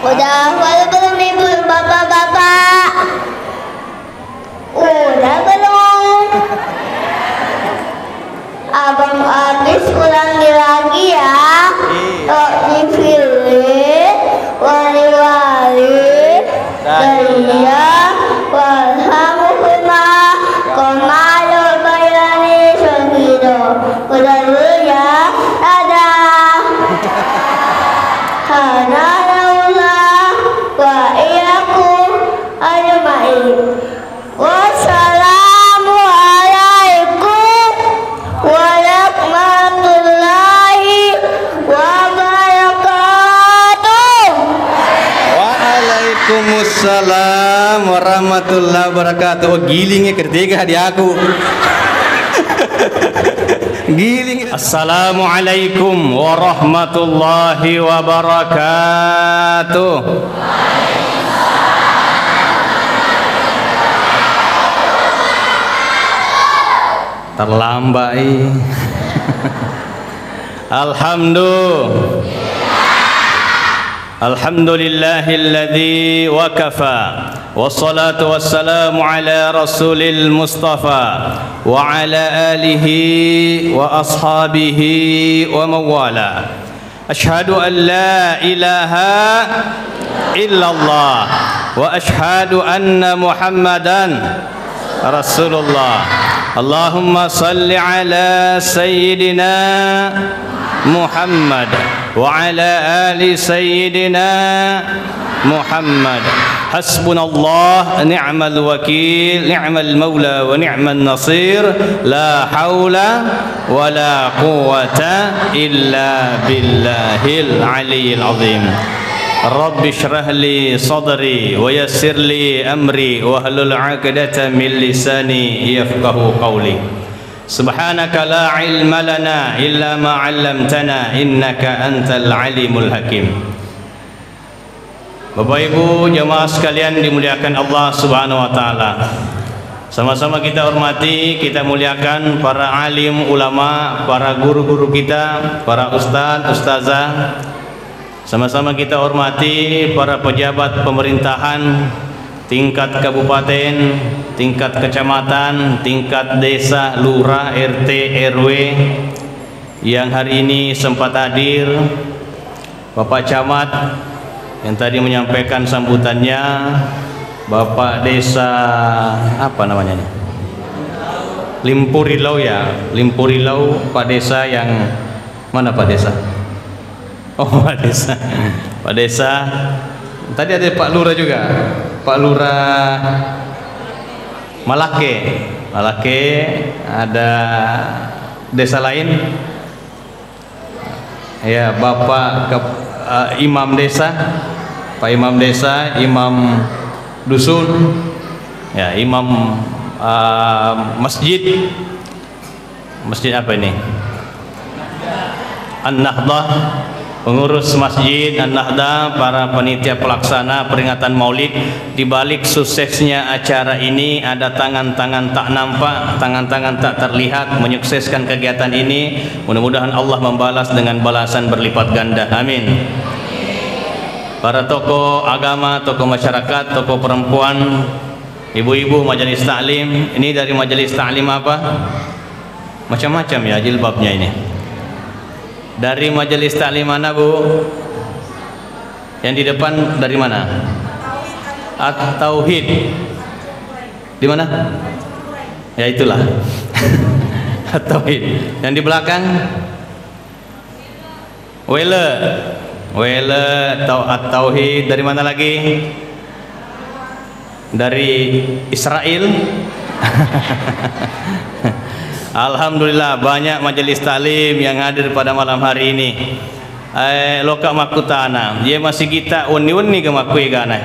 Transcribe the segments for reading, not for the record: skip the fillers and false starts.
Udah belum ibu bapak-bapak? Udah belum? Abang Agis ulangi lagi ya. Tok dipilih wali-wali Daya walhamdulillah komalu bayani syahido. Udah dulu ya. Dadah. Hanallah wa iyyakum ajma'in. Wassalamualaikum warahmatullahi wabarakatuh. Waalaikumsalam warahmatullahi wabarakatuh. Oh, gilingnya ketiga di aku. Giling. Assalamualaikum warahmatullahi wabarakatuh. Terlambat. Alhamdulillahilladzi wa kafa wassalatu wassalamu ala rasulil mustafa wa ala alihi wa ashabihi wa mawala. Ashhadu an la ilaha illallah wa ashhadu anna muhammadan rasulullah. Allahumma salli ala sayyidina Muhammad wa ala ali sayyidina Muhammad. Hasbunallah ni'mal wakil ni'mal maula wa ni'mal nasir. La haula wa la quwwata illa billahil aliyyil azim. Rabbi shrah li sadri wa yassir li amri wa hlul 'aqdatam min lisani yafqahu qawli. Subhanaka la ilma lana illa ma 'allamtana innaka antal alimul hakim. Bapak Ibu jemaah sekalian dimuliakan Allah Subhanahu wa taala. Sama-sama kita hormati, kita muliakan para alim ulama, para guru-guru kita, para ustaz, ustazah. Sama-sama kita hormati para pejabat pemerintahan tingkat kabupaten, tingkat kecamatan, tingkat desa, lurah, RT, RW yang hari ini sempat hadir. Bapak Camat yang tadi menyampaikan sambutannya, Bapak Desa apa namanya ini? Limpurilau ya, Limpurilau, Pak Desa yang mana Pak Desa? Oh, Pak Desa. Pak Desa. Tadi ada Pak Lurah juga. Pak Lurah Malake. Malake, ada desa lain. Ya, Bapak Imam Desa. Pak Imam Desa, Imam Dusun. Ya, Imam Masjid. Masjid apa ini? An-Nahdah. Pengurus Masjid An-Nahdah, para panitia pelaksana peringatan Maulid. Di balik suksesnya acara ini ada tangan-tangan tak nampak, tangan-tangan tak terlihat menyukseskan kegiatan ini. Mudah-mudahan Allah membalas dengan balasan berlipat ganda. Amin. Para tokoh agama, tokoh masyarakat, tokoh perempuan, ibu-ibu majelis taklim. Ini dari majelis taklim apa? Macam-macam ya jilbabnya ini. Dari majelis taklim mana Bu? Yang di depan dari mana? At-Tauhid. Di mana? Ya itulah. At-Tauhid. Yang di belakang? Wele. Wele At-Tauhid. Dari mana lagi? Dari Israel. Alhamdulillah banyak majelis taklim yang hadir pada malam hari ini. Loka makutana, dia masih kita uni-uni ke makui kana.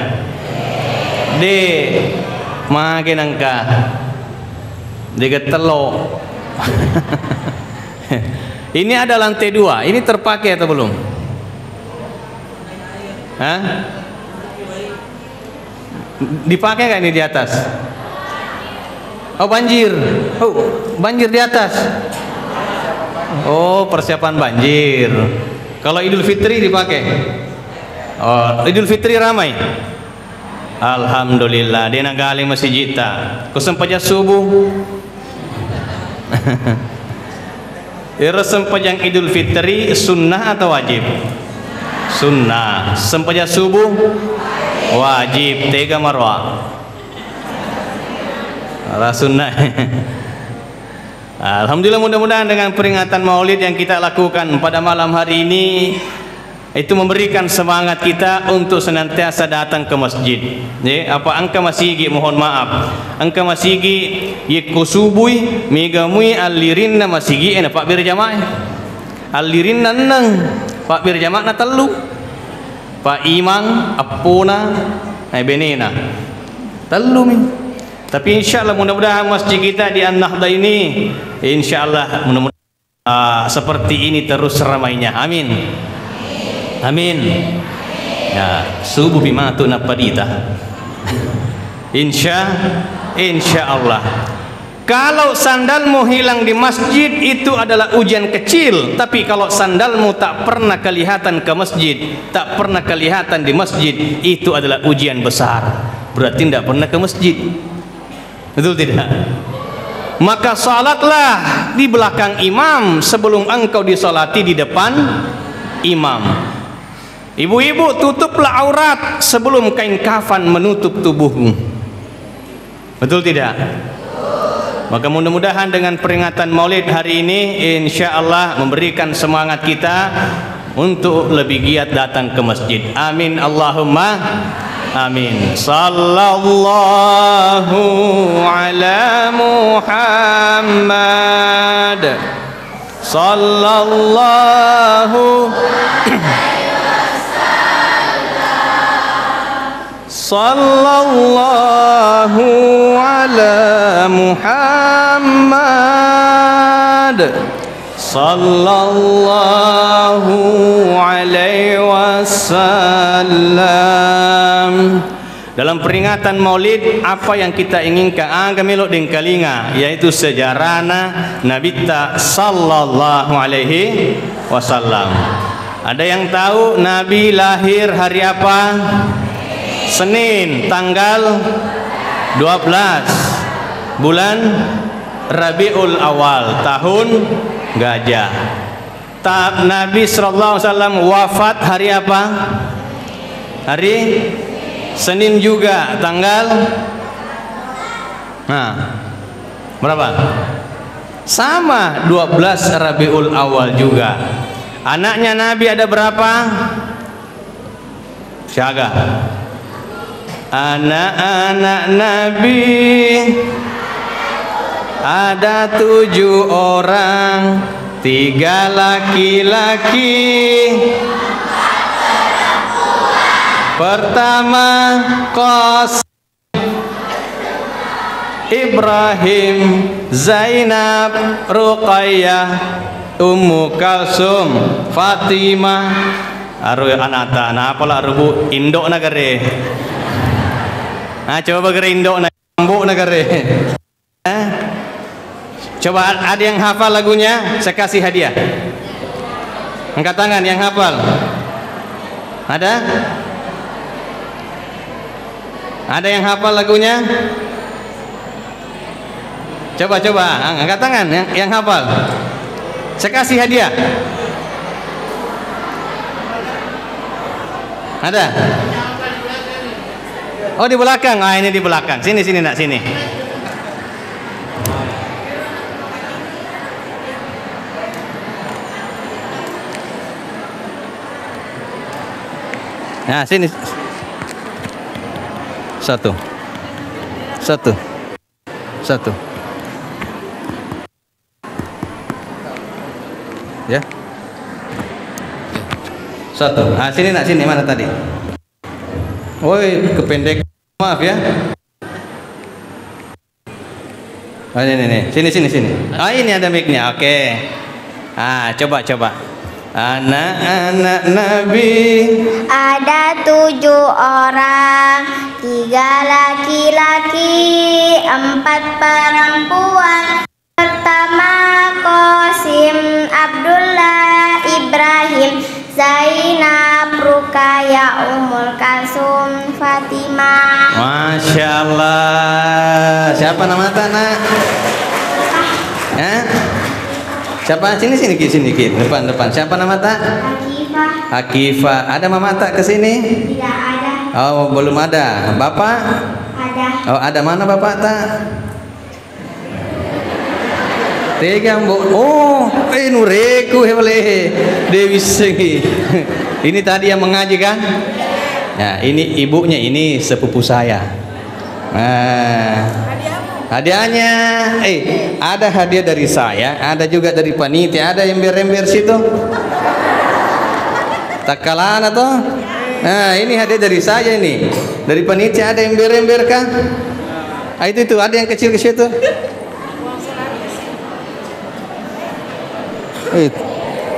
De makin angka. Dia getelo. Ini ada lantai 2. Ini terpakai atau belum? Hah? Dipakai nggak ini di atas? Oh banjir, oh banjir di atas. Oh persiapan banjir. Kalau Idul Fitri dipakai? Oh, Idul Fitri ramai. Alhamdulillah. Dia nak gali masjid kita. Kesempajan subuh. Sempajan Idul Fitri sunnah atau wajib? Sunnah. Sempajan subuh wajib. Tega marwah. Sunnah. Alhamdulillah, mudah-mudahan dengan peringatan Maulid yang kita lakukan pada malam hari ini itu memberikan semangat kita untuk senantiasa datang ke masjid. Apa angka masigi, mohon maaf, angka masigi yiku subui megamui alirinna masigi pak bir jamaah alirinna nang pak bir jamaah na telu pak imang apuna benena telu mi. Tapi insyaallah mudah-mudahan masjid kita di An-Nahda ini insyaallah mudah-mudahan seperti ini terus ramainya. Amin. Amin. Ya, subuh bima tu napadita. Insya Allah. Kalau sandalmu hilang di masjid itu adalah ujian kecil, tapi kalau sandalmu tak pernah kelihatan ke masjid, tak pernah kelihatan di masjid, itu adalah ujian besar. Berarti tidak pernah ke masjid. Betul tidak? Maka salatlah di belakang imam sebelum engkau disolati di depan imam. Ibu-ibu, tutuplah aurat sebelum kain kafan menutup tubuhmu. Betul tidak? Maka mudah-mudahan dengan peringatan Maulid hari ini insya Allah memberikan semangat kita untuk lebih giat datang ke masjid. Amin Allahumma amin. Sallallahu ala Muhammad. Sallallahu Sallallahu ala Muhammad. Sallallahu alaihi wasallam. Dalam peringatan Maulid apa yang kita inginkan kami deng kalinga yaitu sejarahna Nabi ta sallallahu alaihi wasallam. Ada yang tahu Nabi lahir hari apa? Senin tanggal 12 bulan Rabiul Awal tahun Gajah. Nabi sallallahu alaihi wasallam wafat hari apa? Hari Senin juga tanggal berapa? Sama 12 Rabiul Awal juga. Anaknya Nabi ada berapa? Syaga. Anak-anak Nabi ada 7 orang, 3 laki-laki. Pertama Qasim, Ibrahim, Zainab, Ruqayyah, Ummu Kalsum, Fatimah. Aru anata na apalah rubu indok nagare. Coba bagare indok na ambo nagare. Coba ada yang hafal lagunya, saya kasih hadiah. Angkat tangan yang hafal. Ada? Ada yang hafal lagunya? Coba angkat tangan yang hafal. Saya kasih hadiah. Ada? Oh di belakang. Ini di belakang. Sini nak sini. Nah sini. Satu. Ya. Satu. Sini nak sini mana tadi? Woi kependek. Maaf ya. Ini. Sini. Ini ada mic-nya. Oke. Coba. Anak-anak Nabi ada 7 orang, 3 laki-laki, 4 perempuan. Pertama Qasim, Abdullah, Ibrahim, Zainab, Ruqayyah, Tasum Fatimah. Masya Allah. Siapa nama Nak? Siapa? Sini depan. Siapa nama Tak? Hakifah. Ada Mama Tak ke sini? Tidak ada. Oh, belum ada. Bapak? Ada. Oh, ada mana Bapak Tak? Tega mbok. Oh, nureku hebale. Dewi Sengi. Ini tadi yang mengaji kan? Ya, ini ibunya, ini sepupu saya. Nah, hadiahnya, ada hadiah dari saya, ada juga dari panitia, ada ember-ember situ. Tak kalah atau? Nah, ini hadiah dari saya ini. Dari panitia ada ember-ember kan? Itu ada yang kecil-kecil tuh.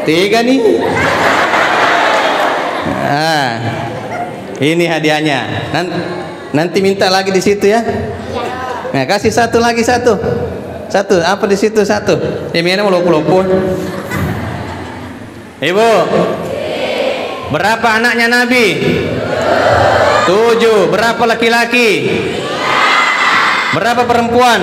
Tiga nih. Nah, ini hadiahnya. Nanti minta lagi di situ ya. Nah, kasih satu lagi satu. Apa di situ satu? Ini mau lopo-lopo. Ibu, berapa anaknya Nabi? 7. Berapa laki-laki? Berapa perempuan?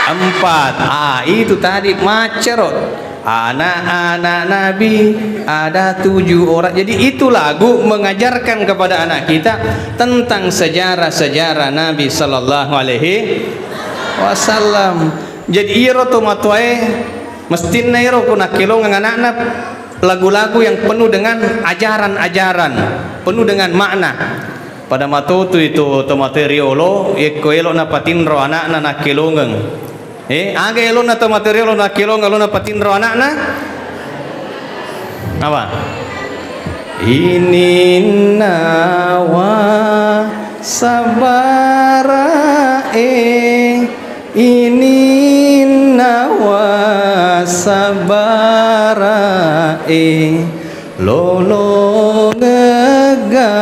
4. Itu tadi macerot. Anak-anak Nabi ada 7 orang. Jadi itu lagu mengajarkan kepada anak kita tentang sejarah-sejarah Nabi Sallallahu Alaihi Wasallam. Jadi iro to matuai mestinna iro kuna kilong anak-anak lagu-lagu yang penuh dengan ajaran-ajaran, penuh dengan makna. Pada matutu itu to materiolo eko elo na patinro anak-anak na kilongeng. Aga elo na to materiolo na kilong elo na patinro anak-anak. Apa? Ini nawa sabara ini nawa sabara lolo ngegare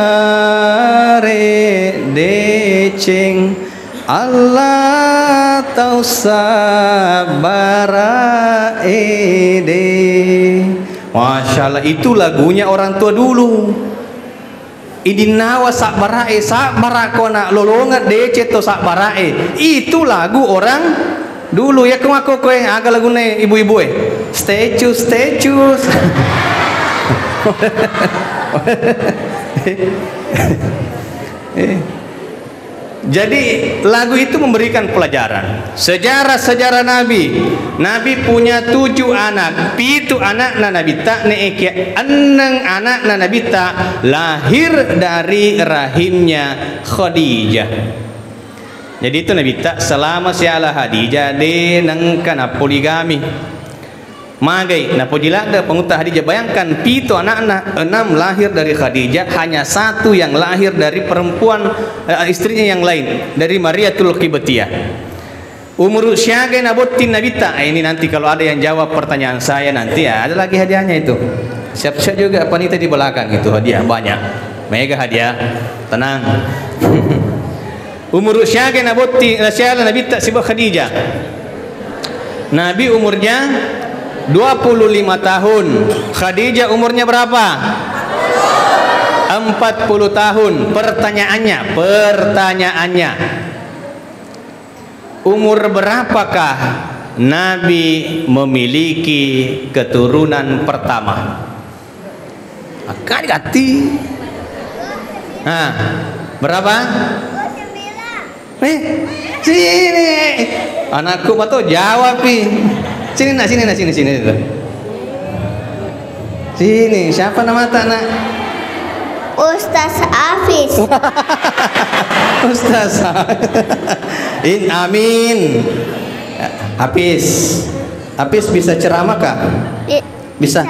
deceng Allah tau sabara Masya Allah, itu lagunya orang tua dulu. Idinawa sak barakona lolongat dece to sak barae. Itu lagu orang dulu ya. Kemako koe aga lagune ibu-ibu statue. Jadi lagu itu memberikan pelajaran sejarah-sejarah Nabi. Nabi punya 7 anak, 7 anak Nabi ta neekia 6 anak Nabi ta lahir dari rahimnya Khadijah. Jadi itu Nabi ta selama siala Khadijah de nang kana poligami. Magai na pojilada pengutah Khadijah, bayangkan 7 anak-anak, 6 lahir dari Khadijah, hanya 1 yang lahir dari perempuan istrinya yang lain, dari Mariatul Qibtiyah. Umur syagai nabotin nabita. Ini nanti kalau ada yang jawab pertanyaan saya nanti ya, ada lagi hadiahnya itu. Siap-siap juga panitia di belakang itu hadiah banyak. Mega hadiah. Tenang. Umur syagai nabotin syala nabita sibah Khadijah. Nabi umurnya 25 tahun. Khadijah umurnya berapa? 40 tahun. Pertanyaannya, umur berapakah Nabi memiliki keturunan pertama? Akan ganti. Nah, berapa? 9. Sini. Anakku mah tuh jawab pi. Sini. Sini, siapa nama nak? Ustaz Hafiz. Ustaz. Amin. Hafiz bisa ceramah kah? Bisa.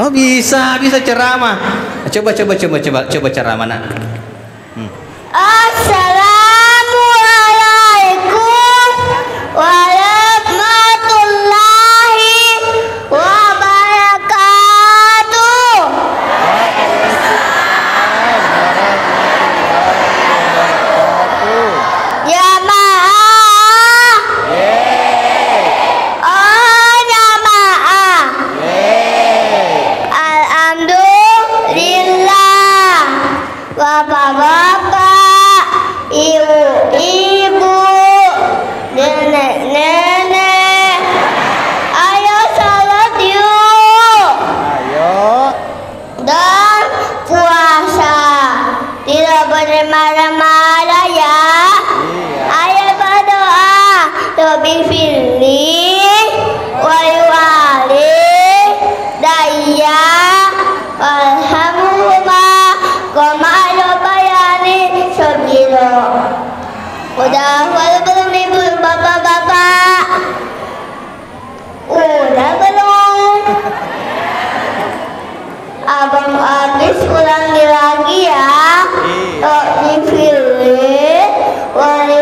Oh, bisa ceramah. Coba ceramah nak. Assalamualaikum warahmatullahi wabarakatuh. Jamaah. Oh, jamaah. Alhamdulillah. bapak-bapak, ibu-ibu, nenek-nenek, ayo salat yuk. Ayo. Dan puasa, tidak boleh marah-marah ya. Ayo berdoa, Rabbi firli wal wali daya walhamhuma kama bayani sabilo. Udah belum ibu bapak-bapak? Udah belum? Abang Agis ulangi lagi ya. Rabbi firli wali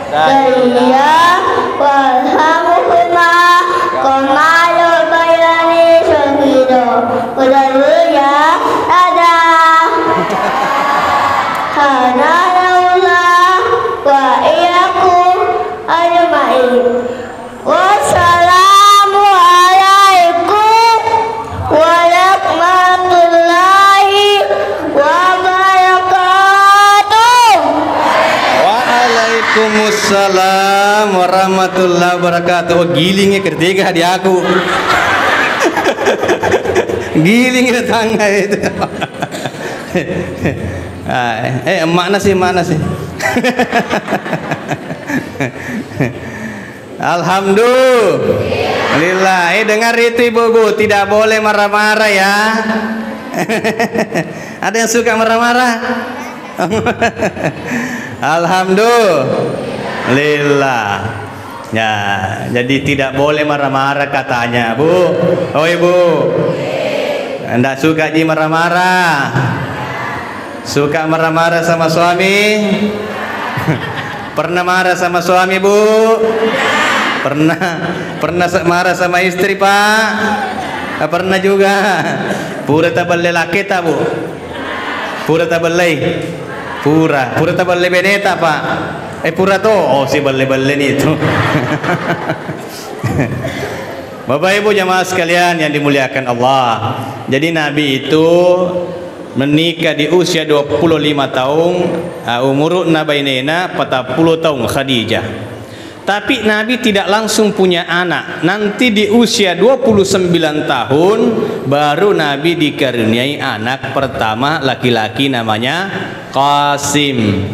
daya walhamhuma kama bayani sabilo. Udah dulu ya. Dadah. Hanallah wa iyyakum ajma'in. Wassalamu alaikum warahmatullahi wabarakatuh. Waalaikumsalam warahmatullahi wabarakatuh. Oh, gilingnya ketiga di aku. Giling tetangga itu. Mana sih? Alhamdulillah. Dengar itu ibu-ibu, tidak boleh marah-marah ya. Ada yang suka marah-marah? Alhamdulillah. Ya, jadi tidak boleh marah-marah katanya, Bu. Oh ibu, anda suka di marah-marah? Suka marah-marah sama suami? Pernah marah sama suami, Bu? Pernah marah sama istri, Pak? Pernah juga. Pura taballe laki ta, Bu? Pura taballe. Pura taballe beneta, Pak. Pura to. Oh, si balle-balle itu. Bapak Ibu jamaah sekalian yang dimuliakan Allah. Jadi Nabi itu menikah di usia 25 tahun, umurna bainena 40 tahun Khadijah. Tapi Nabi tidak langsung punya anak. Nanti di usia 29 tahun baru Nabi dikaruniai anak pertama laki-laki namanya Qasim.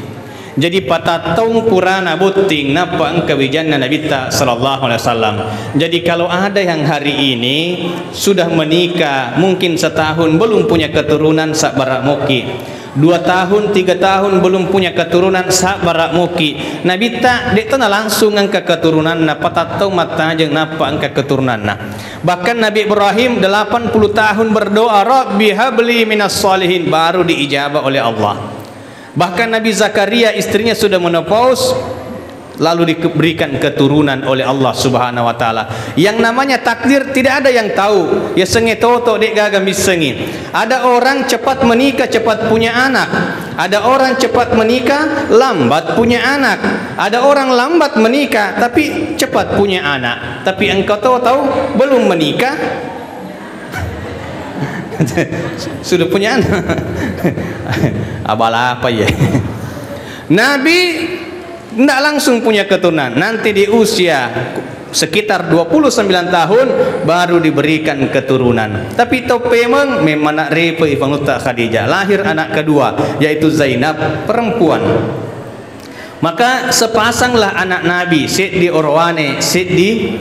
Jadi patatong purana buting napa kebijakan Nabi sallallahu alaihi wasallam. Jadi kalau ada yang hari ini sudah menikah mungkin setahun belum punya keturunan sak barak muki, 2 tahun 3 tahun belum punya keturunan sak barak muki, Nabi tak dek langsung angka keturunan na patatong mata jeung napa angka keturunan na. Bahkan Nabi Ibrahim 80 tahun berdoa Rabbi habli minas sholihin baru diijabah oleh Allah. Bahkan Nabi Zakaria istrinya sudah menopause lalu diberikan keturunan oleh Allah Subhanahu wa taala. Yang namanya takdir tidak ada yang tahu. Ya senge toto dek gagam bisengi. Ada orang cepat menikah cepat punya anak. Ada orang cepat menikah lambat punya anak. Ada orang lambat menikah tapi cepat punya anak. Tapi engkau tahu belum menikah sudah punya anak. Abal apa ya? Nabi tidak langsung punya keturunan. Nanti di usia sekitar 29 tahun baru diberikan keturunan. Tapi topemeng memang repe ifanuta Khadijah. Lahir anak kedua yaitu Zainab perempuan. Maka sepasanglah anak Nabi, Syed di Orwane, Syed di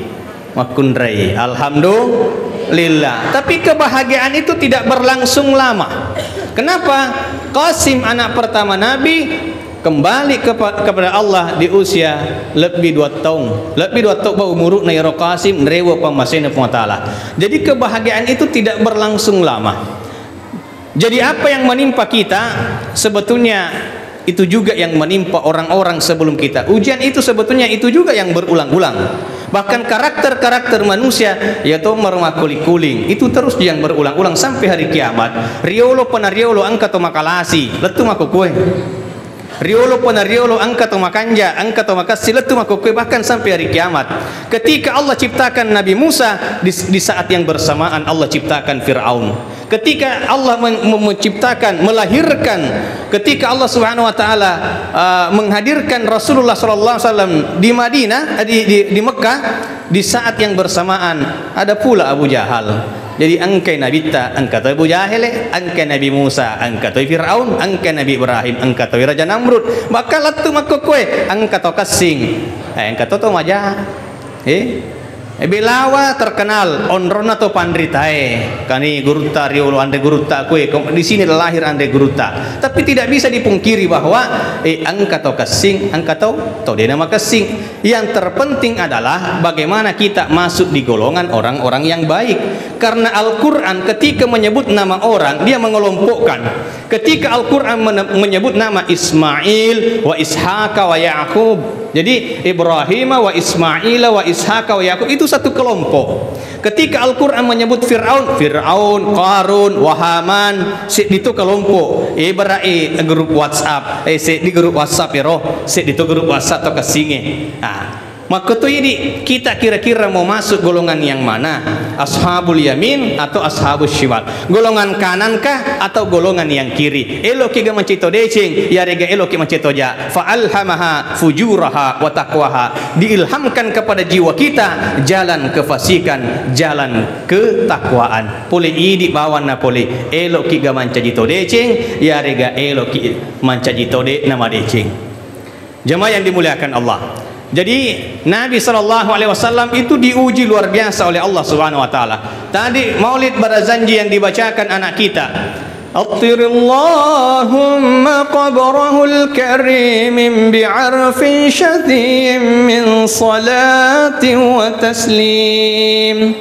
Makundrai. Alhamdulillah. Tapi kebahagiaan itu tidak berlangsung lama. Kenapa? Qasim anak pertama Nabi kembali kepada Allah di usia lebih 2 tahun. Lebih 2 tahun umur na iro Qasim rewa pamasena taala. Jadi kebahagiaan itu tidak berlangsung lama. Jadi apa yang menimpa kita sebetulnya itu juga yang menimpa orang-orang sebelum kita. Ujian itu sebetulnya itu juga yang berulang-ulang. Bahkan karakter-karakter manusia yaitu merumah kuling itu terus yang berulang-ulang sampai hari kiamat. Riolo penariolo angka to makalasi letu makukue. Riolo penariolo angka to makanja angka to makasi letu makukue bahkan sampai hari kiamat. Ketika Allah ciptakan Nabi Musa di saat yang bersamaan Allah ciptakan Fir'aun. Ketika Allah menciptakan, melahirkan, ketika Allah Subhanahu wa taala menghadirkan Rasulullah sallallahu alaihi wasallam di Madinah, di Mekah, di saat yang bersamaan ada pula Abu Jahal. Jadi angkai Nabi ta, angkat Abu Jahil, angkai Nabi Musa, angkat Firaun, angkai Nabi Ibrahim, angkat Raja Namrud. Maka latu maka kue, angkat kasing, angkat to maja. Belawa terkenal onron atau pandritae kani guruta riolo ande guruta kue di sini lahir ande guruta, tapi tidak bisa dipungkiri bahwa angkato kasing angkato dia nama kasing. Yang terpenting adalah bagaimana kita masuk di golongan orang-orang yang baik, karena Al-Quran ketika menyebut nama orang dia mengelompokkan. Ketika Al-Quran menyebut nama Ismail wa Ishaq wa Yaqub, jadi Ibrahim wa Ismail wa Ishaq wa Yaqub itu satu kelompok. Ketika Al-Quran menyebut Fir'aun, Qarun, Wahaman, itu kelompok. Berai grup WhatsApp, di grup WhatsApp ya roh, itu grup WhatsApp atau kesinge. Maka tu ini kita kira-kira mau masuk golongan yang mana? Ashabul yamin atau ashabus shimal? Golongan kanan kah atau golongan yang kiri? Elo kiga mencito decing, ya rega elo ki mencito ja. Fa alhamaha fujuraha wa taqwaha. Diilhamkan kepada jiwa kita jalan kefasikan, jalan ketakwaan. Pole idi bawan na pole elo kiga mencito decing, ya rega elo ki mencito de nama decing. Jemaah yang dimuliakan Allah. Jadi Nabi SAW itu diuji luar biasa oleh Allah Subhanahu Wa Taala. Tadi Maulid Barazanji yang dibacakan anak kita, Attirillahumma qabrahul karim bi'arfin syadhim min salatin wa taslim.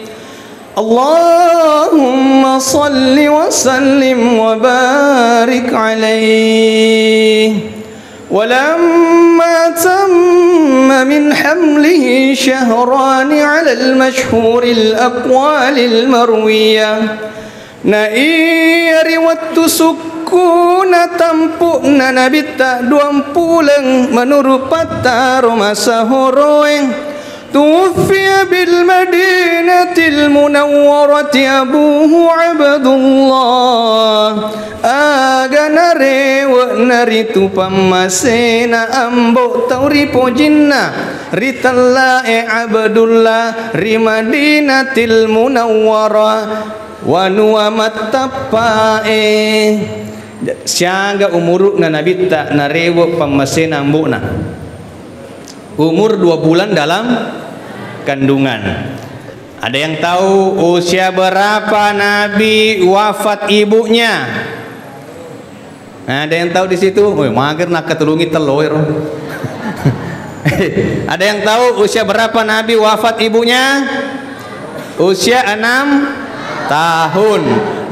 Allahumma salli wa sallim wa barik alaihi. ولما تم من حمله شهران على المشهور الأقوال المروية نائر والتسكون تمپukna Nabi tak 20 menurut patar masahoroeng. توفي بالمدينة المنورة أبوه عبد الله أغنري ونريت پمسينا أمبو توريپو جنة ريتالله عبد الله رمدينة المنورة ونوامت تپائي siaga umurukna Nabi tak narewo pemesena mbukna umur 2 bulan dalam kandungan. Ada yang tahu usia berapa Nabi wafat ibunya? Ada yang tahu di situ? Oh, mager nak ketulungi telur. Ada yang tahu usia berapa Nabi wafat ibunya? Usia 6 tahun.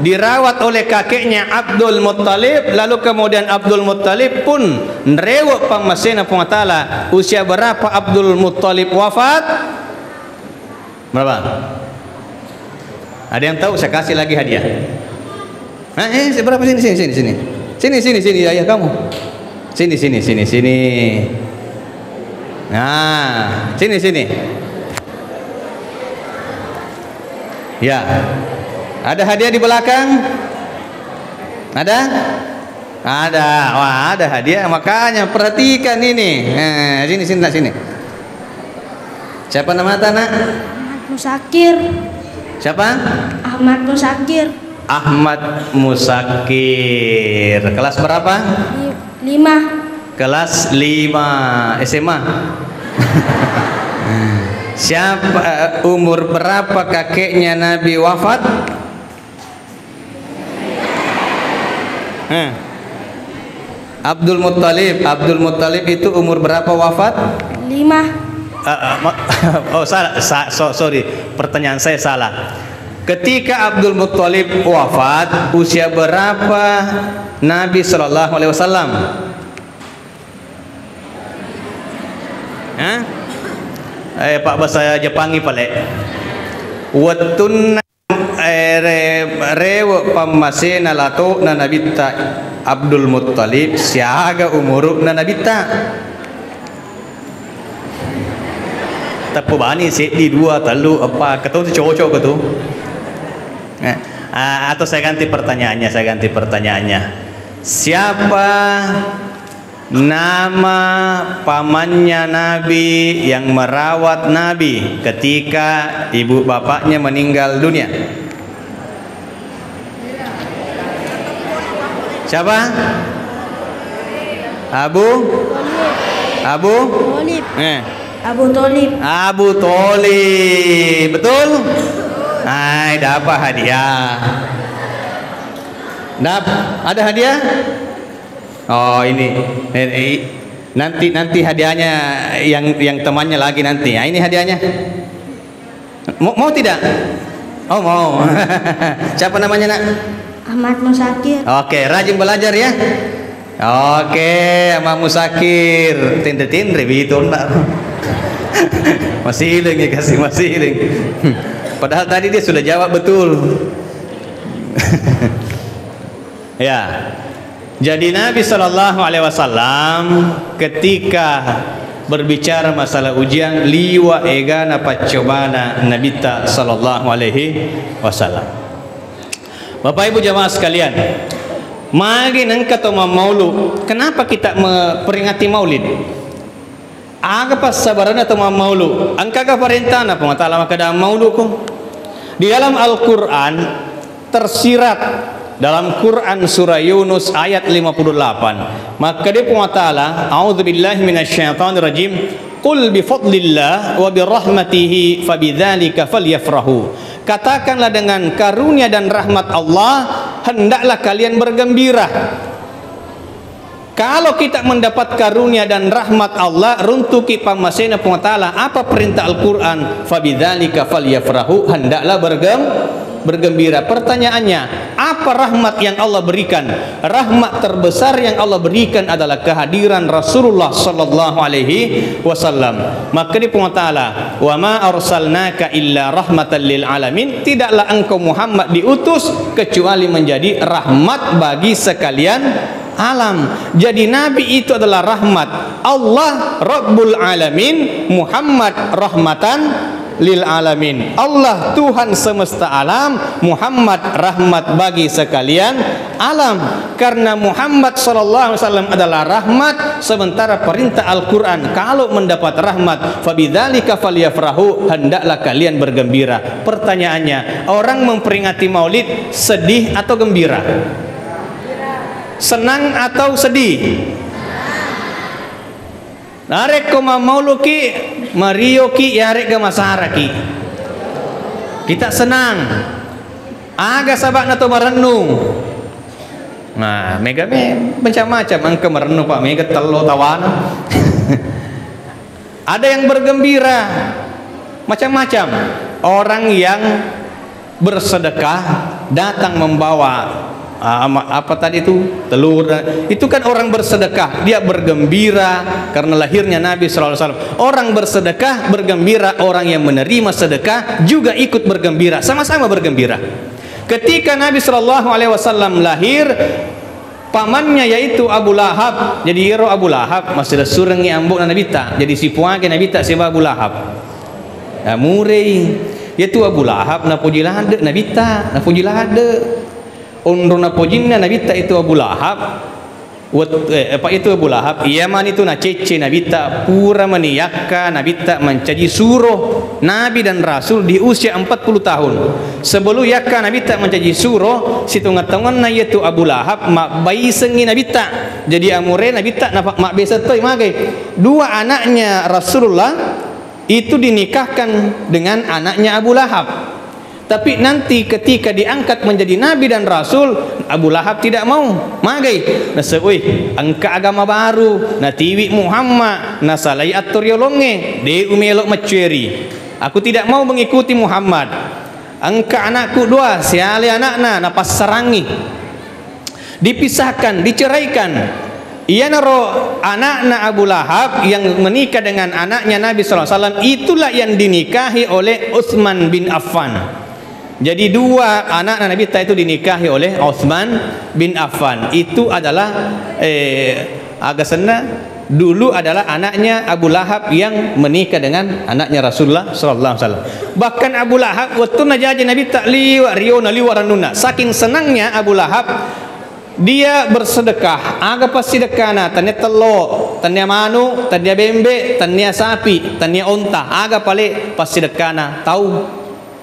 Dirawat oleh kakeknya Abdul Muttalib, lalu kemudian Abdul Muttalib pun nerewok pamasena pengatala. Usia berapa Abdul Muttalib wafat? Berapa? Ada yang tahu? Saya kasih lagi hadiah. Berapa? Sini ayah kamu. Sini. Nah, sini. Ya. Ada hadiah di belakang? Ada? Ada. Wah, ada hadiah. Makanya perhatikan ini. Sini. Siapa nama anak? Ahmad Musakir. Siapa? Ahmad Musakir. Ahmad Musakir. Kelas berapa? 5. Kelas 5 SMA. Siapa umur berapa kakeknya Nabi wafat? Abdul Muttalib itu umur berapa wafat? 5. Oh salah, sorry, pertanyaan saya salah. Ketika Abdul Muttalib wafat, usia berapa Nabi Sallallahu Alaihi Wasallam? Pak bahasa Jepangi pale. Watun rewo pamasena lato na nabita Abdul Muttalib siaga umuruk na nabita. Tapi bani sih di 2 3 apa ketemu cocok ketemu. Atau saya ganti pertanyaannya. Siapa nama pamannya Nabi yang merawat Nabi ketika ibu bapaknya meninggal dunia? Siapa? Abu Tolib. Abu Tolib. Abu Tholib. Betul? Hai, dapat hadiah. Ada hadiah? Oh, ini. Nanti hadiahnya yang temannya lagi nanti. Nah, ini hadiahnya. Mau tidak? Oh, mau. Siapa namanya, Nak? Ahmad Musakir. Oke, rajin belajar ya. Oke, Ahmad Musakir. Tindre begitu, Mbak. Masih hilang ya, masih hilang. Padahal tadi dia sudah jawab betul. Ya. Jadi Nabi Shallallahu Alaihi Wasallam ketika berbicara masalah ujian liwa egana pacobana Nabi Shallallahu Alaihi Wasallam. Bapak Ibu jamaah sekalian, magi nangka maulu. Kenapa kita memperingati Maulid? Aga pas sabaran atau maulu. Angka ka parentana pengatala makada maulukum. Di dalam Al-Qur'an tersirat dalam Quran surah Yunus ayat 58. Maka dia pengatala, a'udzubillahi minasyaitonirrajim. Qul bi fadlillah wa bi rahmatihi fabidzalika falyafrahu. Katakanlah dengan karunia dan rahmat Allah hendaklah kalian bergembira. Kalau kita mendapat karunia dan rahmat Allah, runtuki pamasena pengatala apa perintah Al-Quran? Fabidzalika falyafrahu, hendaklah bergembira. Pertanyaannya, apa rahmat yang Allah berikan? Rahmat terbesar yang Allah berikan adalah kehadiran Rasulullah sallallahu alaihi wasallam. Maka di pengatala, wa ma arsalnaka illa rahmatan lil alamin, tidaklah engkau Muhammad diutus kecuali menjadi rahmat bagi sekalian alam. Jadi Nabi itu adalah rahmat Allah Rabbul Alamin, Muhammad rahmatan lil alamin. Allah Tuhan semesta alam, Muhammad rahmat bagi sekalian alam. Karena Muhammad sallallahu alaihi wasallam adalah rahmat, sementara perintah Al-Qur'an kalau mendapat rahmat fabidzalika falyafrahu, hendaklah kalian bergembira. Pertanyaannya, orang memperingati Maulid sedih atau gembira? Senang atau sedih? Narek koma mauluki Mario ki yarek ke masaraki. Kita senang. Aga sabak nato merenung. Nah, mega macam-macam angka merenung Pak, mega telo tawan. Ada yang bergembira. Macam-macam. Orang yang bersedekah datang membawa apa tadi itu telur, itu kan orang bersedekah, dia bergembira karena lahirnya Nabi sallallahu alaihi wasallam. Orang bersedekah bergembira, orang yang menerima sedekah juga ikut bergembira, sama-sama bergembira. Ketika Nabi sallallahu alaihi wasallam lahir, pamannya yaitu Abu Lahab, jadi iro Abu Lahab masih surengi ambuk Nabi ta, jadi si puake Nabi ta siapa Abu Lahab. Nah, murei yaitu Abu Lahab na pujilade Nabi ta, na pujilade undrona pojinna Nabi ta itu Abu Lahab. Apa itu Abu Lahab? Ia man itu na cece Nabi ta pura meniyakka Nabi ta mencaji suruh Nabi dan Rasul di usia 40 tahun. Sebelum yakka Nabi ta mencaji suruh situngatongan yaitu Abu Lahab mak bayi sengi Nabi ta. Jadi amure Nabi ta napak mak biasa toy magai. Dua anaknya Rasulullah itu dinikahkan dengan anaknya Abu Lahab. Tapi nanti ketika diangkat menjadi Nabi dan Rasul, Abu Lahab tidak mau. Magai, nasawih, angka agama baru, natiwi Muhammad, nasalai atur yolonge, de umelok mecueri. Aku tidak mau mengikuti Muhammad. Angka anakku dua, siali anakna, napas serangi. Dipisahkan, diceraikan. Ia naro anaknya Abu Lahab yang menikah dengan anaknya Nabi SAW, itulah yang dinikahi oleh Utsman bin Affan. Jadi dua anak Nabi itu dinikahi oleh Utsman bin Affan. Itu adalah agak senang dulu adalah anaknya Abu Lahab yang menikah dengan anaknya Rasulullah sallallahu alaihi wasallam. Bahkan Abu Lahab waktu najaji Nabi tak liwat riona liwaranuna. Saking senangnya Abu Lahab dia bersedekah, aga pasti dekana, tanya telur, tanya manu, tanya bembe, tanya sapi, tanya onta, aga pale pasti dekana. Tahu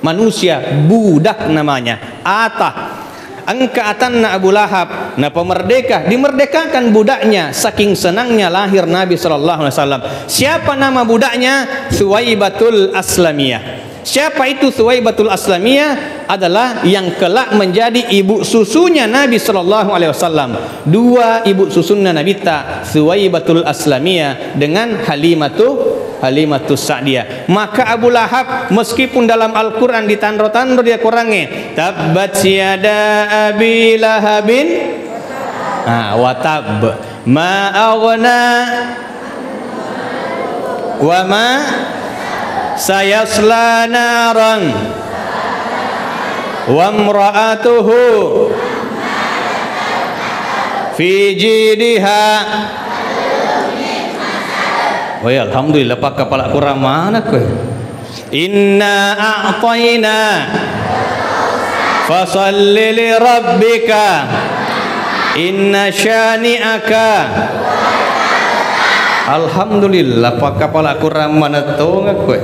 manusia budak namanya. Angkaatanna Abu Lahab na pemerdeka, dimerdekakan budaknya. Saking senangnya lahir Nabi sallallahu alaihi wasallam. Siapa nama budaknya? Suwaibatul Aslamiyah. Siapa itu Suwaibatul Aslamiyah? Adalah yang kelak menjadi ibu susunya Nabi sallallahu alaihi wasallam. Dua ibu susunya Nabi ta, Suwaibatul Aslamiyah dengan Halimatus Sa'diyah. Maka Abu Lahab meskipun dalam Al-Qur'an ditandro-tandro dia kurangnya tabbat yada abi lahabin wa tab ma aghna wa ma sayasla naran wa imra'atuhu fi jidha. Oh ya, alhamdulillah pak kepala kurang mana kowe. Inna a'tayna fasalli li rabbika inna syani'aka. Alhamdulillah pak kepala kurang mana tu kowe.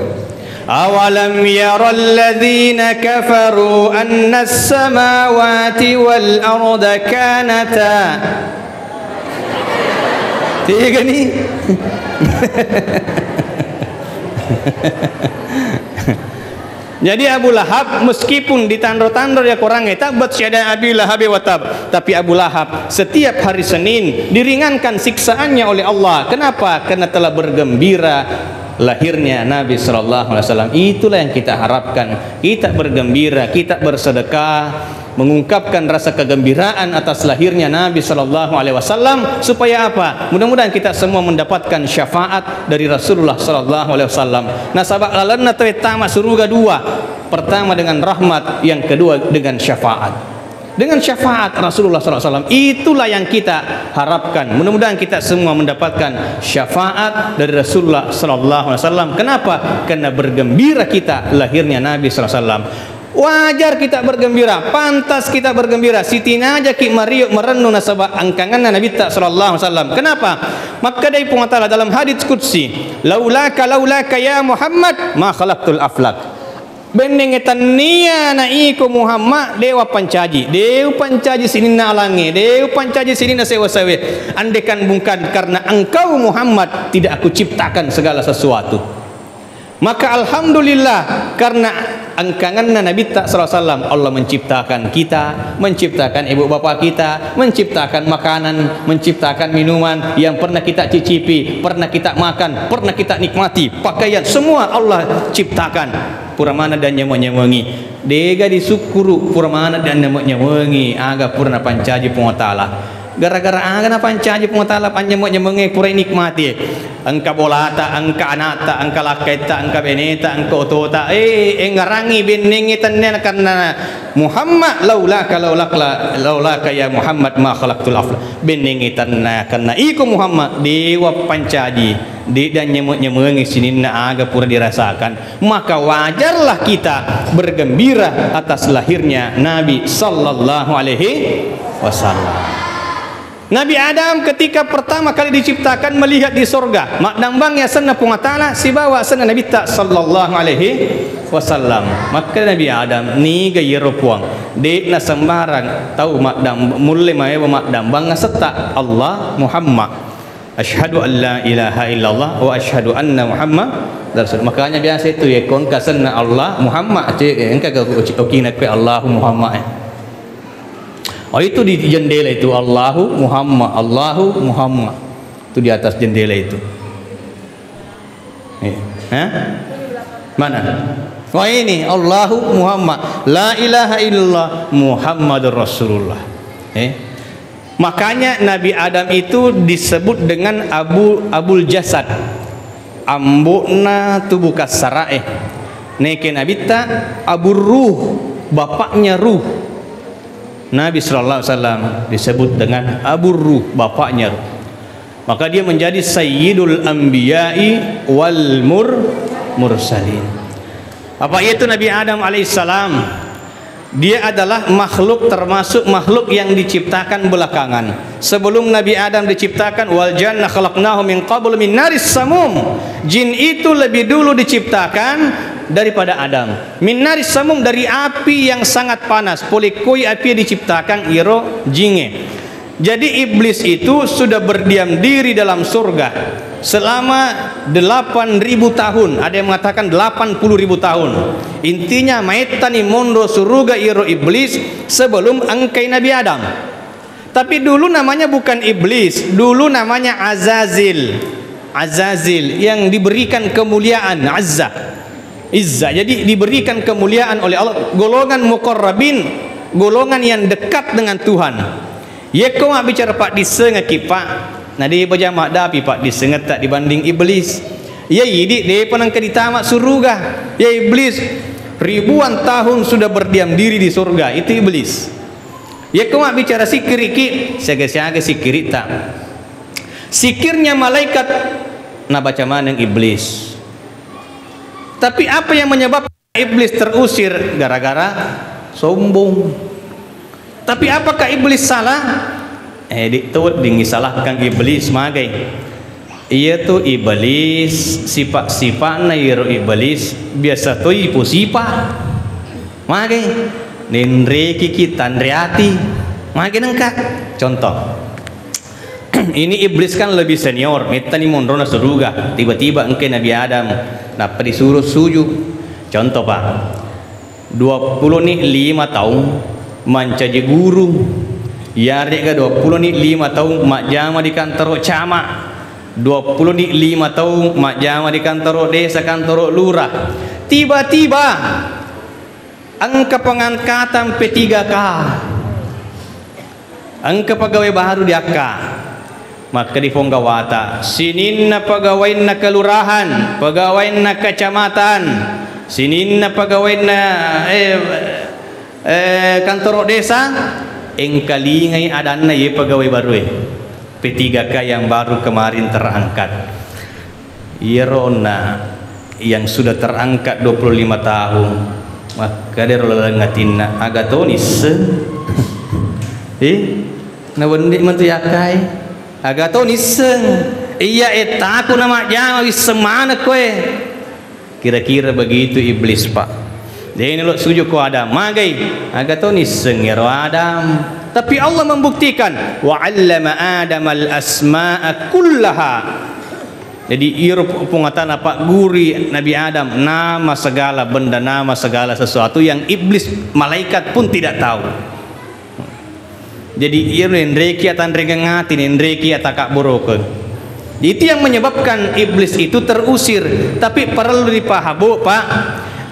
Awalam yaral ladzina kafaru anna as-samawati wal arda kanata. Tiga ni. Jadi Abu Lahab meskipun ditandor-tandor ya kurangnya tabat syada abi lahab wa tab, tapi Abu Lahab setiap hari Senin diringankan siksaannya oleh Allah. Kenapa? Karena telah bergembira lahirnya Nabi sallallahu alaihi wasallam. Itulah yang kita harapkan. Kita bergembira, kita bersedekah, mengungkapkan rasa kegembiraan atas lahirnya Nabi sallallahu alaihi wasallam supaya apa? Mudah-mudahan kita semua mendapatkan syafaat dari Rasulullah sallallahu alaihi wasallam. Nah, sabak lalanna tama surga dua. Pertama dengan rahmat, yang kedua dengan syafaat. Dengan syafaat Rasulullah SAW, itulah yang kita harapkan. Mudah-mudahan kita semua mendapatkan syafaat dari Rasulullah SAW. Kenapa? Karena bergembira kita lahirnya Nabi SAW. Wajar kita bergembira, pantas kita bergembira. Siti naja ki mariuk merenung nasabah angkangan Nabi sallallahu alaihi wasallam. Kenapa? Maka dari Allah dalam hadits qudsi, laulaka ya Muhammad ma khalaqtul aflak. Bendeng etania na iko Muhammad dewa pancaji sini na alangi, dewa pancaji sini na sewa-sewe. Andekan bungkan karena engkau Muhammad tidak aku ciptakan segala sesuatu. Maka alhamdulillah karena angkangan Nabi SAW Allah menciptakan kita, menciptakan ibu bapa kita, menciptakan makanan, menciptakan minuman yang pernah kita cicipi, pernah kita makan, pernah kita nikmati, pakaian, semua Allah ciptakan. Puramana dan nyamuk-nyamungi dega disukuru puramana dan nyamuk-nyamungi aga purna pancaji pengotala. Gara-gara aga na pancaji pengotala panjamuk-nyamungi pura nikmati. Angka bolata, angka anata, angka lakaita, angka beneta, angka otota. Ngarangi beningitan niya karena Muhammad laulaka ya Muhammad ma khalaqtul afla. Beningitan na karena iku Muhammad dewa pancaji di dan nyemuk-nyemungi sini na aga pura dirasakan. Maka wajarlah kita bergembira atas lahirnya Nabi sallallahu alaihi wasallam. Nabi Adam ketika pertama kali diciptakan melihat di sorga, mak dambangnya sana pungatala si bawa sana Nabi tak sallallahu alaihi wasallam. Maka Nabi Adam ni gaya puang de na sembarang tahu mak dam mulai mai mak dambang seta Allah Muhammad. Asyhadu an la ilaha illallah wa asyhadu anna Muhammad rasul. Makanya biasa itu ya kon kasana Allah Muhammad cik engka ke okina ke Allah Muhammad. Oh itu di jendela itu Allahu Muhammad itu di atas jendela itu. Mana? Oh ini Allahu Muhammad, la ilaha illallah Muhammadur Rasulullah. Makanya Nabi Adam itu disebut dengan Abul Jasad, ambuna tubuh kasarae. Neke Nabi ta Abur Ruh, bapaknya ruh. Nabi sallallahu alaihi wasallam disebut dengan Abur Ruh, bapaknya ruh. Maka dia menjadi sayyidul anbiya'i wal mursalin. Apa itu Nabi Adam alaihissalam? Dia adalah makhluk, termasuk makhluk yang diciptakan belakangan. Sebelum Nabi Adam diciptakan, wal janna khalaqnahu min qablu min naris samum. Jin itu lebih dulu diciptakan daripada Adam. Min naris samum, dari api yang sangat panas. Polikoi api diciptakan iro jinge. Jadi iblis itu sudah berdiam diri dalam surga selama 8.000 tahun. Ada yang mengatakan 80.000 tahun. Intinya maitani mondo surga iro iblis sebelum angkai Nabi Adam. Tapi dulu namanya bukan iblis, dulu namanya Azazil. Azazil yang diberikan kemuliaan, Izzah. Jadi diberikan kemuliaan oleh Allah, golongan muqarrabin, golongan yang dekat dengan Tuhan. Ya kau mak bicara pak disengat pak. Nah dia berjamaah dah pak disengat tak dibanding iblis. Ya idik dia pernah ke ditamak surga. Ya iblis ribuan tahun sudah berdiam diri di surga, itu iblis. Ya kau mak bicara sikir iki, siaga sikir tak. Sikirnya malaikat nak baca mana iblis. Tapi apa yang menyebabkan iblis terusir? Gara-gara sombong. Tapi apakah iblis salah? Diktaut dingisalahkan iblis magai. Ia tu iblis sifat-sifat nairo iblis biasa tu ipu sifat. Magai nendre kiki tandriati. Magai nengka. Contoh. Ini iblis kan lebih senior. Meta ni mondrona surga. Tiba-tiba engke Nabi Adam dapat disuruh sujud. Contoh pak. 25 tahun mencaji guru. Ya rek 25 tahun mak jama di kantor camat. 25 tahun mak jama di kantor desa, kantor lurah. Tiba-tiba angka pengangkatan P3K. Angka pegawai baru di AK. Maka di Fonggawata sininna pegawainya kelurahan, pegawainya kecamatan, sininna pegawainya kantor desa, engkalingai adana ye pegawai baru P3K yang baru kemarin terangkat. Irona yang sudah terangkat 25 tahun, maka dia ngatina agatonis. Na wendik mantu yakai agatonis. Iya aku nama jama semana kowe. Kira-kira begitu iblis pak. Dia ini lo sujud ku Adam, magai agatonis sengero Adam. Tapi Allah membuktikan wa 'allama Adam al-asma'a kullaha. Jadi ia pengetahuan apa guri Nabi Adam nama segala benda, nama segala sesuatu yang iblis malaikat pun tidak tahu. Jadi ia nendreki atan rengangati, nendreki atakak boroke. Itu yang menyebabkan iblis itu terusir. Tapi perlu dipahami pak,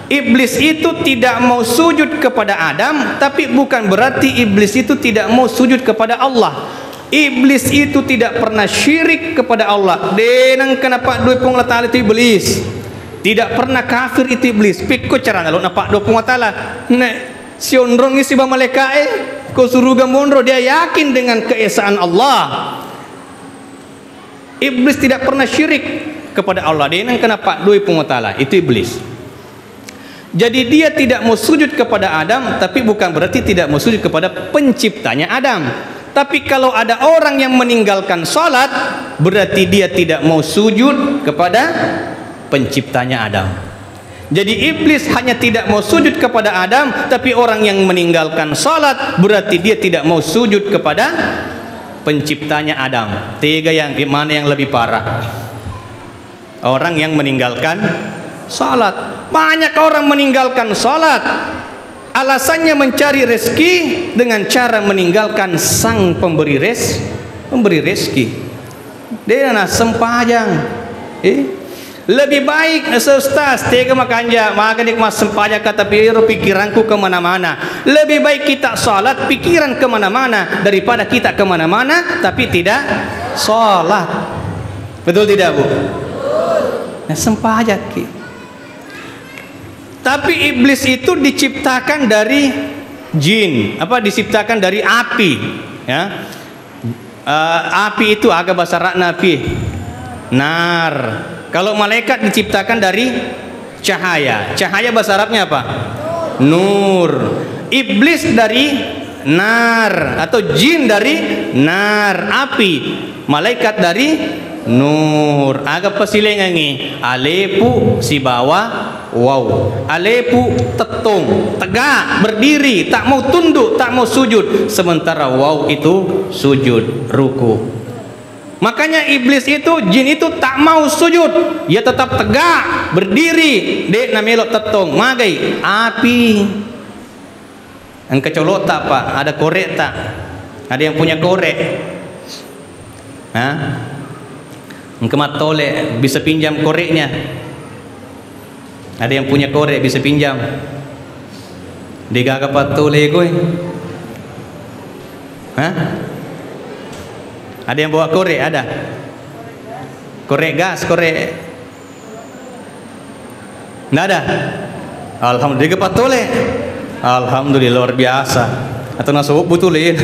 iblis itu tidak mau sujud kepada Adam, tapi bukan berarti iblis itu tidak mau sujud kepada Allah. Iblis itu tidak pernah syirik kepada Allah. Denang kenapa dua pung ta'ala itu iblis. Tidak pernah kafir itu iblis. Pikko cara lalu napa dua pung ta'ala. Nek si ondrong isi ba malaikat ko suruga mondro, dia yakin dengan keesaan Allah. Iblis tidak pernah syirik kepada Allah. Denang kenapa dua pung ta'ala itu iblis. Jadi dia tidak mau sujud kepada Adam, tapi bukan berarti tidak mau sujud kepada penciptanya Adam. Tapi kalau ada orang yang meninggalkan salat, berarti dia tidak mau sujud kepada penciptanya Adam. Jadi iblis hanya tidak mau sujud kepada Adam, tapi orang yang meninggalkan salat berarti dia tidak mau sujud kepada penciptanya Adam. Tiga yang mana yang lebih parah? Orang yang meninggalkan salat. Banyak orang meninggalkan salat, alasannya mencari rezeki dengan cara meninggalkan sang pemberi rezeki. Dia nak sempajang. Lebih baik ustaz tega makanja maka nik mas sempajang kata pikiranku kemana-mana. Lebih baik kita salat pikiran kemana-mana daripada kita kemana-mana tapi tidak salat. Betul tidak bu? Nah sempajang ki. Tapi iblis itu diciptakan dari jin, diciptakan dari api, ya. Api itu agak bahasa Arabna api. Nar. Kalau malaikat diciptakan dari cahaya. Cahaya bahasa Arabnya apa? Nur. Iblis dari nar atau jin dari nar, api. Malaikat dari nur. Agak pasilengangi. Alepu si bawah wow. Alepu tetung, tegak, berdiri, tak mau tunduk, tak mau sujud. Sementara wow itu sujud, ruku. Makanya iblis itu, jin itu tak mau sujud, dia tetap tegak, berdiri, dek namelok tetung, magai api. Engke colok tak pak? Ada korek tak? Ada yang punya korek? Hah? Engke matole bisa pinjam koreknya? Ada yang punya korek bisa pinjam? Digaga patole kowe? Hah? Ada yang bawa korek? Ada? Korek gas, korek? Nggak ada? Alhamdulillah patole. Alhamdulillah luar biasa. Atau nasuk butulin.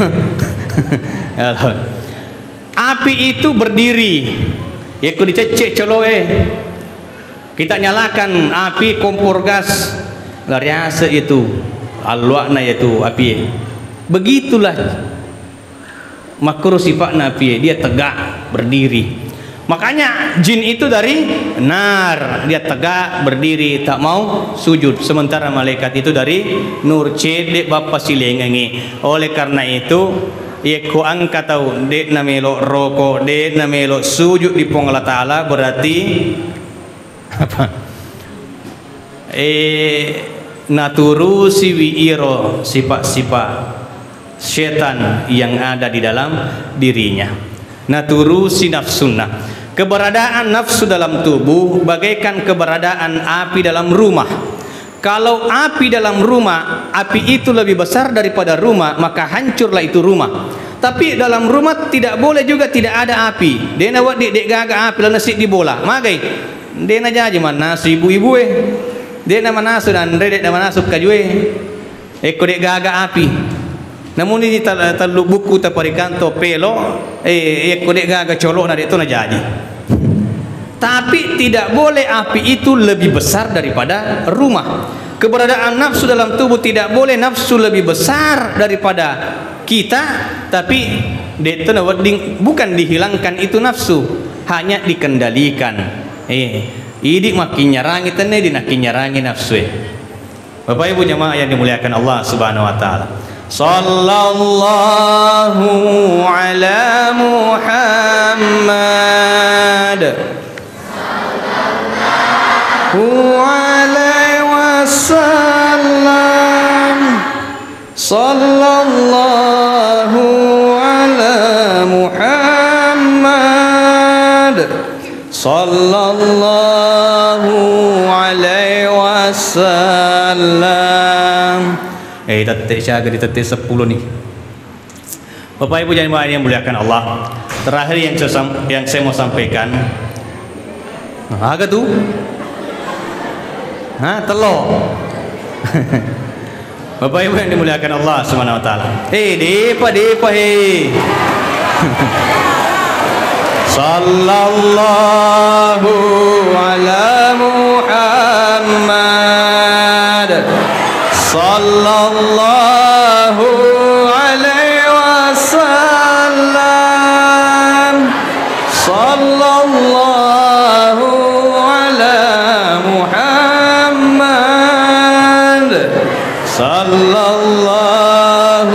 Api itu berdiri. Ya ku dicecek coloe. Kita nyalakan api kompor gas. Lariasa itu. Alwakna itu api. Begitulah makruh sifat Nabi, dia tegak berdiri. Makanya jin itu dari nar, dia tegak berdiri, tak mau sujud. Sementara malaikat itu dari nur, cedek bapa silengangi. Oleh karena itu ya ku angkat tahu dek namelo rokok, dek namelo sujud di pong Allah Taala, berarti apa? Naturusi wiiro sifat-sifat setan yang ada di dalam dirinya. Naturusi nafsunna. Keberadaan nafsu dalam tubuh bagaikan keberadaan api dalam rumah. Kalau api dalam rumah, api itu lebih besar daripada rumah, maka hancurlah itu rumah. Tapi dalam rumah tidak boleh juga tidak ada api. Dia nak buat dek gaga api lalu nasi di bola. Magai. Dia nak jaji mana si ibu-ibu Dia nak manasu dan dek nak manasu kajue. Eko dek gaga api. Namun ini terlalu buku taparikanto pelo kodek gaga colok na itu na jadi. Tapi tidak boleh api itu lebih besar daripada rumah. Keberadaan nafsu dalam tubuh tidak boleh nafsu lebih besar daripada kita, tapi bukan dihilangkan itu nafsu, hanya dikendalikan. Idik makin nyarangi tene dinakin nyarangi nafsu. Bapak Ibu jemaah yang dimuliakan Allah Subhanahu wa taala. Sallallahu ala Muhammad sallallahu alaihi wasallam. Sallallahu ala Muhammad sallallahu alaihi wasallam. Tetek syaga di tetek 10 nih. Bapak Ibu jemaah yang muliakan Allah. Terakhir yang saya mau sampaikan. Agak tuh. Telur. Bapak Ibu yang dimuliakan Allah Subhanahu wa taala. Depa Sallallahu ala Muhammad sallallahu alaihi wasallam. Sallallahu ala Muhammad sallallahu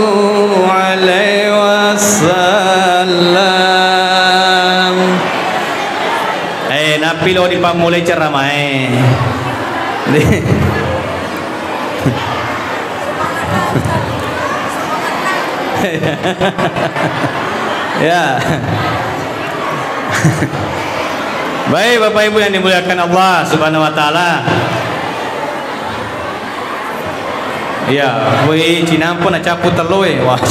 alaihi wasallam. Napilo di pamulai ceramai. Ya. Baik Bapak Ibu yang dimuliakan Allah Subhanahu wa taala. Ya, woi cinampun acapu teloe. Wah.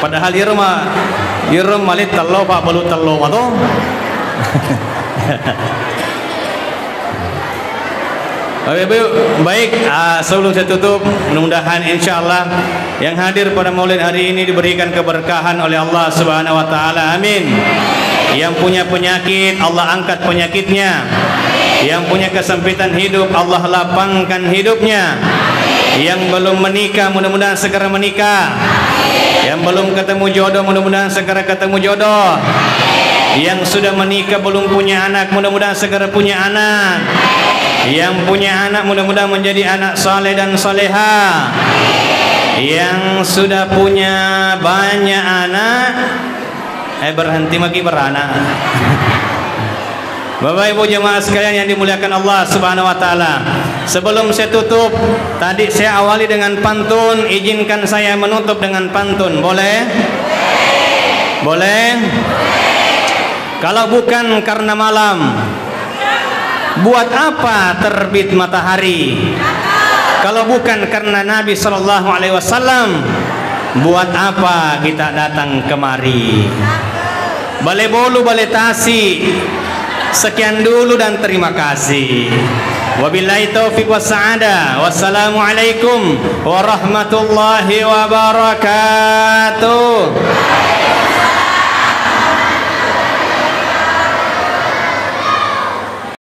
Padahal ieu malit telo Pak balu telo atuh. Baik, sebelum saya tutup, mudah-mudahan insyaallah yang hadir pada Maulid hari ini diberikan keberkahan oleh Allah Subhanahu wa taala. Amin. Yang punya penyakit, Allah angkat penyakitnya. Yang punya kesempitan hidup, Allah lapangkan hidupnya. Yang belum menikah, mudah-mudahan segera menikah. Yang belum ketemu jodoh, mudah-mudahan segera ketemu jodoh. Yang sudah menikah belum punya anak, mudah-mudahan segera punya anak. Yang punya anak mudah-mudahan menjadi anak saleh dan soleha. Yang sudah punya banyak anak, berhenti lagi beranak. Bapak Ibu jemaah sekalian yang dimuliakan Allah Subhanahu wa taala. Sebelum saya tutup, tadi saya awali dengan pantun, izinkan saya menutup dengan pantun. Boleh? Boleh? Kalau bukan karena malam, buat apa terbit matahari? Kalau bukan karena Nabi sallallahu alaihi wasallam, buat apa kita datang kemari? Bale bolu bale tasi. Sekian dulu dan terima kasih. Wabillahi taufiq wassa'adah. Wassalamualaikum warahmatullahi wabarakatuh.